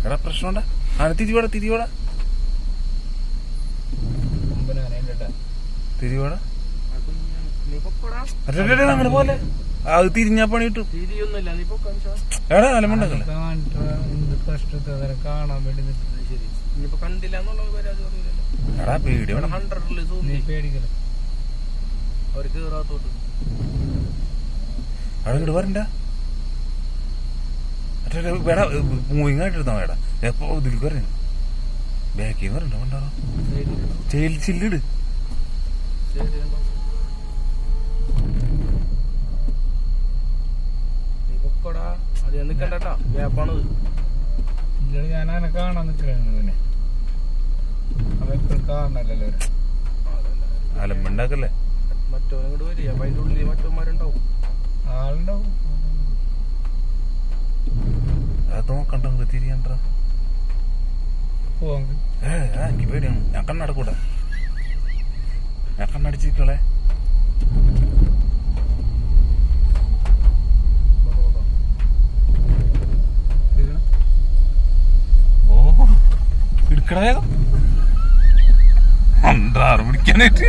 എടാ പ്രശ്നമുണ്ടാ തിരിവാടാ തിരിവാടാ തിരിവാടാ അങ്ങനെ പോലെ അത് തിരിഞ്ഞാ പണി കിട്ടും. എടാ അലമുണ്ടാക്കല്ലേ കാണാൻ വേണ്ടി എടാ പേടി പേടിക്കല അവിടെ ഇങ്ങോട്ട് വരണ്ട വേടാ മൂയിങ്ങായിട്ടെടുത്താ വേടാ എപ്പോ ഇതിലേക്ക് വരണ ബാക്കിന്ന് വരണ്ട കൊണ്ടാറോ ചില്ലിട് ഞാനങ്ങനെ കാണാൻ നിൽക്കണേ അവെപ്പോഴും കാണണല്ലോ അലമ്പുണ്ടാക്കല്ലേ മറ്റോനോട് വരിക അപ്പൊ അതിന്റെ ഉള്ളിൽ മറ്റന്മാരുണ്ടാവും ആളുണ്ടാവും അത് നോക്കണ്ട തിരിയണ്ട പോവാ എനിക്ക് പേടിയാണ് ഞാൻ കണ്ണടക്കൂടാ ഞാൻ കണ്ണടിച്ചിരിക്കളെ ഓ എടുക്കണ വേഗം അണ്ടാറ് പിടിക്കാനായിട്ട്